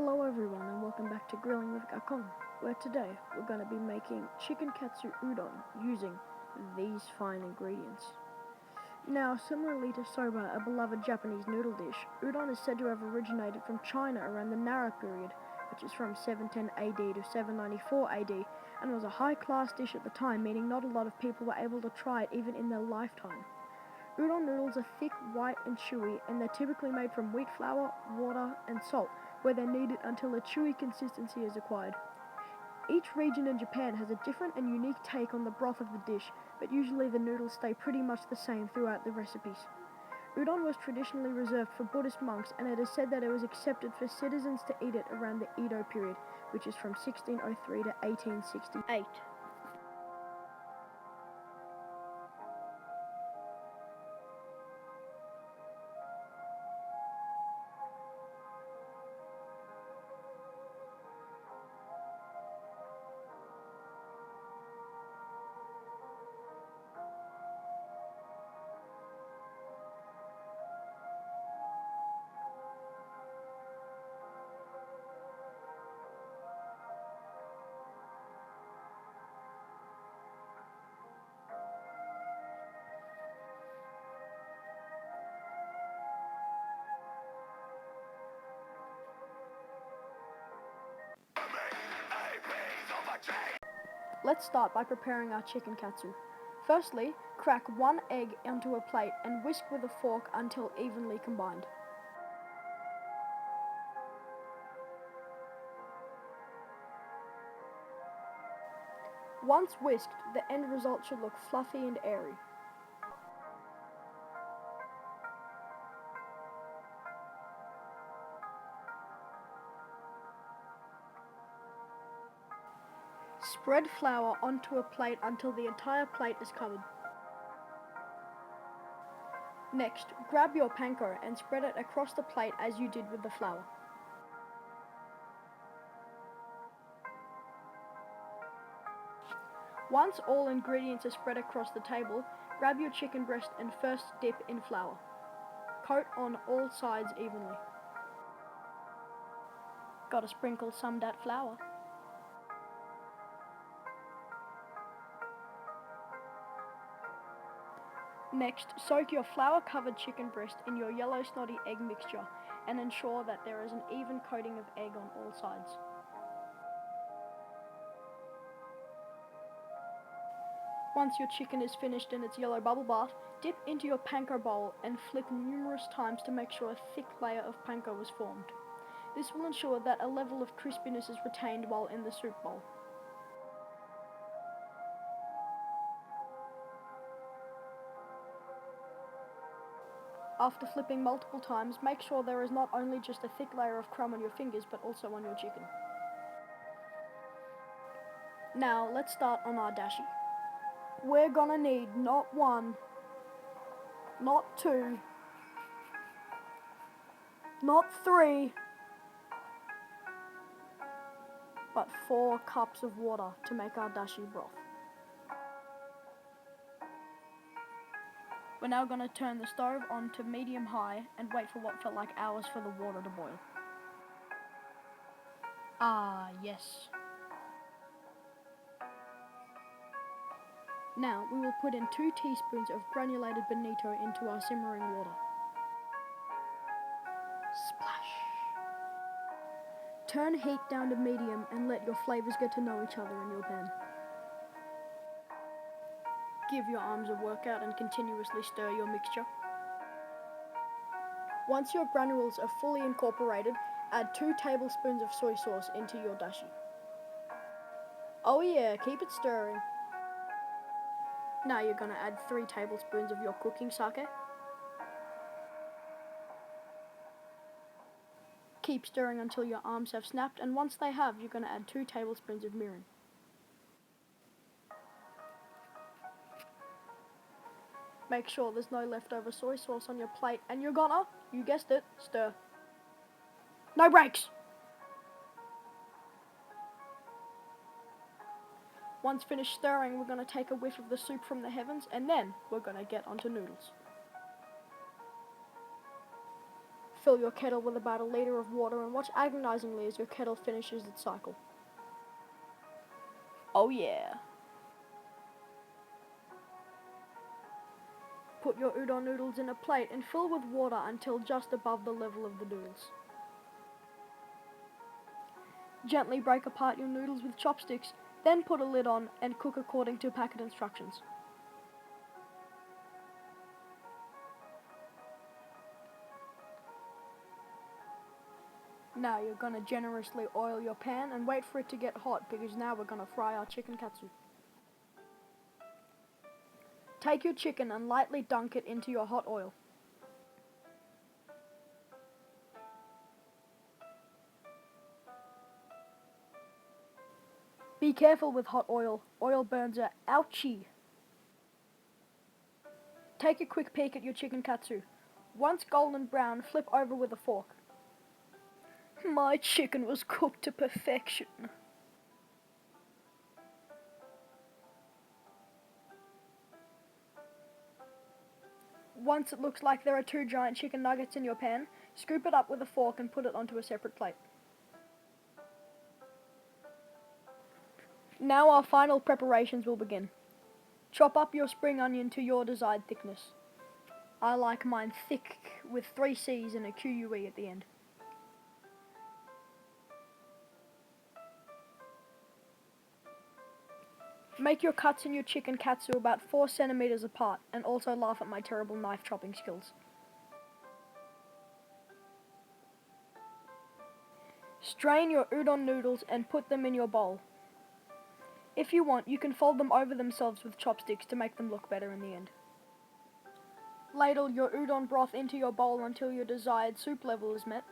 Hello everyone and welcome back to Grilling with Gakon, where today we're going to be making chicken katsu udon using these fine ingredients. Now, similarly to soba, a beloved Japanese noodle dish, udon is said to have originated from China around the Nara period, which is from 710 AD to 794 AD, and was a high-class dish at the time, meaning not a lot of people were able to try it even in their lifetime. Udon noodles are thick, white and chewy, and they're typically made from wheat flour, water and salt, where they're kneaded until a chewy consistency is acquired. Each region in Japan has a different and unique take on the broth of the dish, but usually the noodles stay pretty much the same throughout the recipes. Udon was traditionally reserved for Buddhist monks, and it is said that it was accepted for citizens to eat it around the Edo period, which is from 1603 to 1868. Let's start by preparing our chicken katsu. Firstly, crack one egg onto a plate and whisk with a fork until evenly combined. Once whisked, the end result should look fluffy and airy. Spread flour onto a plate until the entire plate is covered. Next, grab your panko and spread it across the plate as you did with the flour. Once all ingredients are spread across the table, grab your chicken breast and first dip in flour. Coat on all sides evenly. Gotta sprinkle some that flour. Next, soak your flour-covered chicken breast in your yellow snotty egg mixture and ensure that there is an even coating of egg on all sides. Once your chicken is finished in its yellow bubble bath, dip into your panko bowl and flip numerous times to make sure a thick layer of panko is formed. This will ensure that a level of crispiness is retained while in the soup bowl. After flipping multiple times, make sure there is not only just a thick layer of crumb on your fingers, but also on your chicken. Now, let's start on our dashi. We're gonna need not one, not two, not three, but 4 cups of water to make our dashi broth. We're now going to turn the stove on to medium-high and wait for what felt like hours for the water to boil. Ah, yes. Now we will put in 2 teaspoons of granulated bonito into our simmering water. Splash. Turn heat down to medium and let your flavors get to know each other in your pan. Give your arms a workout and continuously stir your mixture. Once your granules are fully incorporated, add 2 tablespoons of soy sauce into your dashi. Oh yeah, keep it stirring. Now you're going to add 3 tablespoons of your cooking sake. Keep stirring until your arms have snapped, and once they have, you're going to add 2 tablespoons of mirin. Make sure there's no leftover soy sauce on your plate, and you're gonna, you guessed it, stir. No breaks! Once finished stirring, we're going to take a whiff of the soup from the heavens, and then we're going to get onto noodles. Fill your kettle with about a liter of water and watch agonizingly as your kettle finishes its cycle. Oh yeah. Put your udon noodles in a plate and fill with water until just above the level of the noodles. Gently break apart your noodles with chopsticks, then put a lid on and cook according to packet instructions. Now you're going to generously oil your pan and wait for it to get hot because now we're going to fry our chicken katsu. Take your chicken and lightly dunk it into your hot oil. Be careful with hot oil. Oil burns are ouchy. Take a quick peek at your chicken katsu. Once golden brown, flip over with a fork. My chicken was cooked to perfection. Once it looks like there are 2 giant chicken nuggets in your pan, scoop it up with a fork and put it onto a separate plate. Now our final preparations will begin. Chop up your spring onion to your desired thickness. I like mine thick with 3 C's and a QUE at the end. Make your cuts in your chicken katsu about 4 centimeters apart and also laugh at my terrible knife chopping skills. Strain your udon noodles and put them in your bowl. If you want, you can fold them over themselves with chopsticks to make them look better in the end. Ladle your udon broth into your bowl until your desired soup level is met.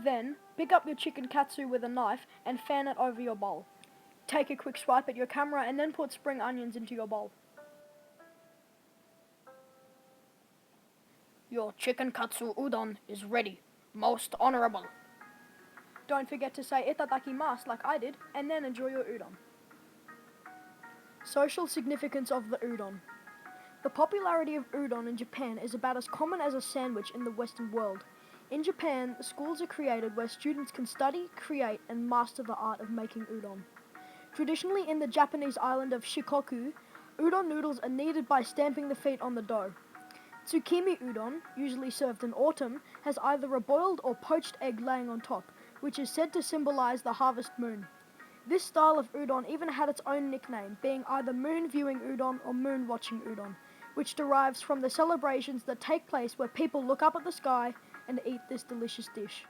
Then, pick up your chicken katsu with a knife and fan it over your bowl. Take a quick swipe at your camera and then put spring onions into your bowl. Your chicken katsu udon is ready. Most honorable. Don't forget to say itadakimasu like I did, and then enjoy your udon. Social significance of the udon. The popularity of udon in Japan is about as common as a sandwich in the Western world. In Japan, schools are created where students can study, create, and master the art of making udon. Traditionally in the Japanese island of Shikoku, udon noodles are kneaded by stamping the feet on the dough. Tsukimi udon, usually served in autumn, has either a boiled or poached egg laying on top, which is said to symbolize the harvest moon. This style of udon even had its own nickname, being either moon viewing udon or moon watching udon, which derives from the celebrations that take place where people look up at the sky and eat this delicious dish.